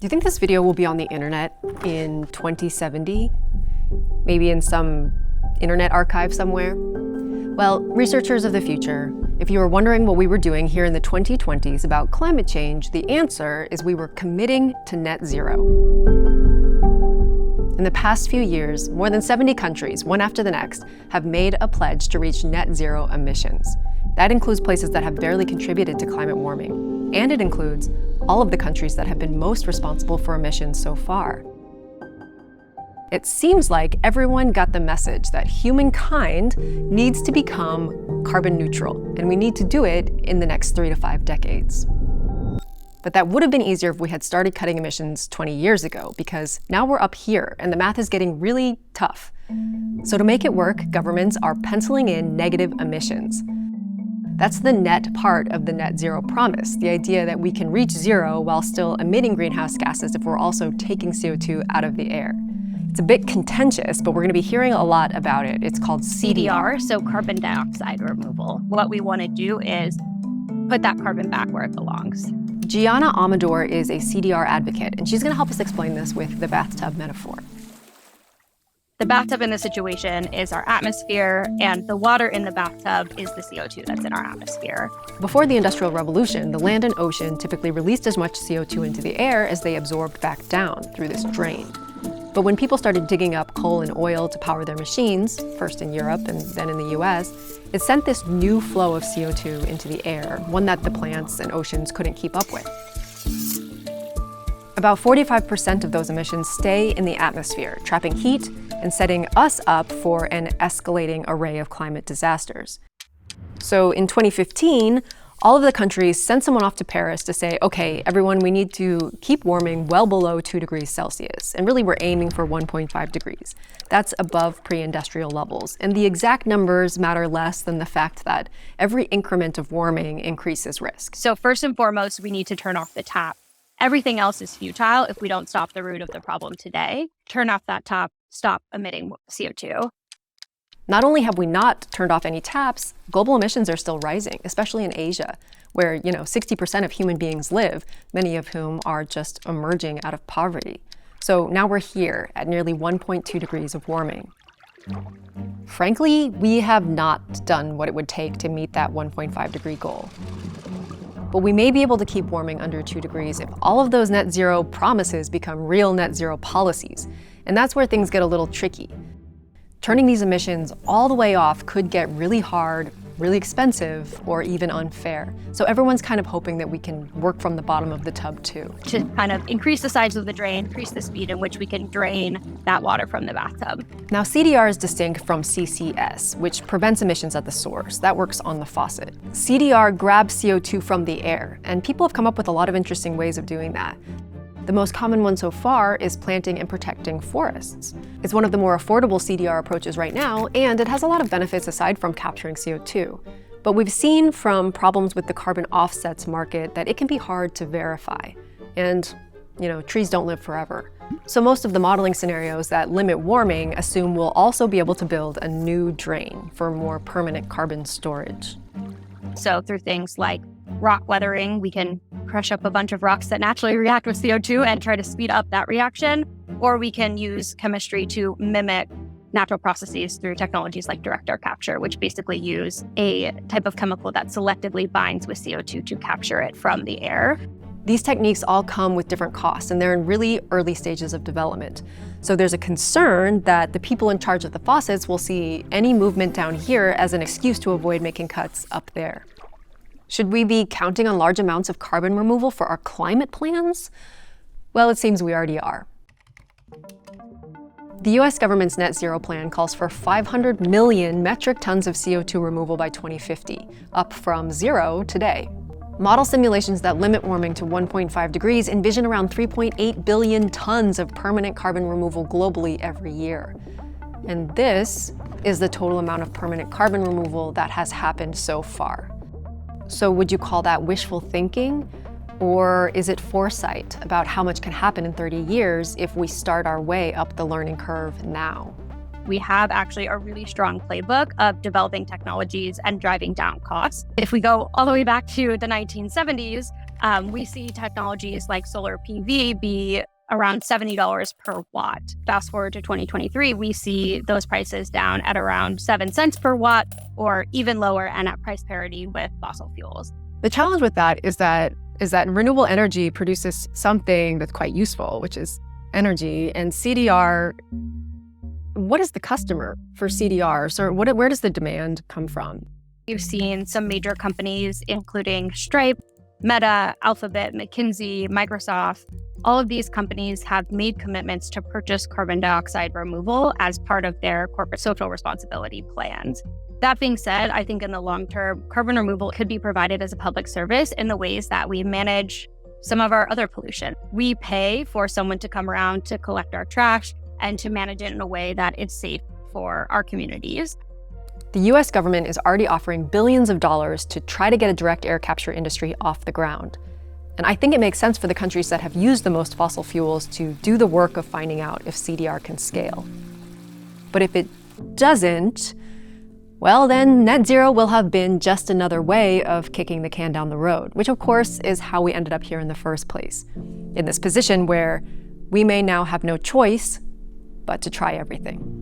Do you think this video will be on the internet in 2070? Maybe in some internet archive somewhere? Well, researchers of the future, if you were wondering what we were doing here in the 2020s about climate change, the answer is we were committing to net zero. In the past few years, more than 70 countries, one after the next, have made a pledge to reach net zero emissions. That includes places that have barely contributed to climate warming. And it includes all of the countries that have been most responsible for emissions so far. It seems like everyone got the message that humankind needs to become carbon neutral, and we need to do it in the next 3 to 5 decades. But that would have been easier if we had started cutting emissions 20 years ago, because now we're up here and the math is getting really tough. So to make it work, governments are penciling in negative emissions. That's the net part of the net zero promise, the idea that we can reach zero while still emitting greenhouse gases if we're also taking CO2 out of the air. It's a bit contentious, but we're going to be hearing a lot about it. It's called CDR. So carbon dioxide removal. What we want to do is put that carbon back where it belongs. Gianna Amador is a CDR advocate, and she's going to help us explain this with the bathtub metaphor. The bathtub in this situation is our atmosphere, and the water in the bathtub is the CO2 that's in our atmosphere. Before the Industrial Revolution, the land and ocean typically released as much CO2 into the air as they absorbed back down through this drain. But when people started digging up coal and oil to power their machines, first in Europe and then in the US, it sent this new flow of CO2 into the air, one that the plants and oceans couldn't keep up with. About 45% of those emissions stay in the atmosphere, trapping heat and setting us up for an escalating array of climate disasters. So in 2015, all of the countries sent someone off to Paris to say, okay, everyone, we need to keep warming well below 2 degrees Celsius. And really, we're aiming for 1.5 degrees. That's above pre-industrial levels. And the exact numbers matter less than the fact that every increment of warming increases risk. So first and foremost, we need to turn off the tap. Everything else is futile if we don't stop the root of the problem today. Turn off that tap, stop emitting CO2. Not only have we not turned off any taps, global emissions are still rising, especially in Asia, where 60% of human beings live, many of whom are just emerging out of poverty. So now we're here at nearly 1.2 degrees of warming. Frankly, we have not done what it would take to meet that 1.5 degree goal. But we may be able to keep warming under 2 degrees if all of those net zero promises become real net zero policies. And that's where things get a little tricky. Turning these emissions all the way off could get really hard, really expensive, or even unfair. So everyone's kind of hoping that we can work from the bottom of the tub too. To kind of increase the size of the drain, increase the speed in which we can drain that water from the bathtub. Now CDR is distinct from CCS, which prevents emissions at the source. That works on the faucet. CDR grabs CO2 from the air, and people have come up with a lot of interesting ways of doing that. The most common one so far is planting and protecting forests. It's one of the more affordable CDR approaches right now, and it has a lot of benefits aside from capturing CO2. But we've seen from problems with the carbon offsets market that it can be hard to verify. And, trees don't live forever. So most of the modeling scenarios that limit warming assume we'll also be able to build a new drain for more permanent carbon storage. So through things like rock weathering, we can crush up a bunch of rocks that naturally react with CO2 and try to speed up that reaction. Or we can use chemistry to mimic natural processes through technologies like direct air capture, which basically use a type of chemical that selectively binds with CO2 to capture it from the air. These techniques all come with different costs, and they're in really early stages of development. So there's a concern that the people in charge of the faucets will see any movement down here as an excuse to avoid making cuts up there. Should we be counting on large amounts of carbon removal for our climate plans? Well, it seems we already are. The US government's net zero plan calls for 500 million metric tons of CO2 removal by 2050, up from 0 today. Model simulations that limit warming to 1.5 degrees envision around 3.8 billion tons of permanent carbon removal globally every year. And this is the total amount of permanent carbon removal that has happened so far. So would you call that wishful thinking? Or is it foresight about how much can happen in 30 years if we start our way up the learning curve now? We have actually a really strong playbook of developing technologies and driving down costs. If we go all the way back to the 1970s, We see technologies like solar PV be around $70 per watt. Fast forward to 2023, we see those prices down at around 7 cents per watt, or even lower and at price parity with fossil fuels. The challenge with that is that renewable energy produces something that's quite useful, which is energy. And CDR, what is the customer for CDRs, or where does the demand come from? We've seen some major companies, including Stripe, Meta, Alphabet, McKinsey, Microsoft. All of these companies have made commitments to purchase carbon dioxide removal as part of their corporate social responsibility plans. That being said, I think in the long term, carbon removal could be provided as a public service in the ways that we manage some of our other pollution. We pay for someone to come around to collect our trash and to manage it in a way that is safe for our communities. The US government is already offering billions of dollars to try to get a direct air capture industry off the ground. And I think it makes sense for the countries that have used the most fossil fuels to do the work of finding out if CDR can scale. But if it doesn't, well, then net zero will have been just another way of kicking the can down the road, which of course is how we ended up here in the first place, in this position where we may now have no choice but to try everything.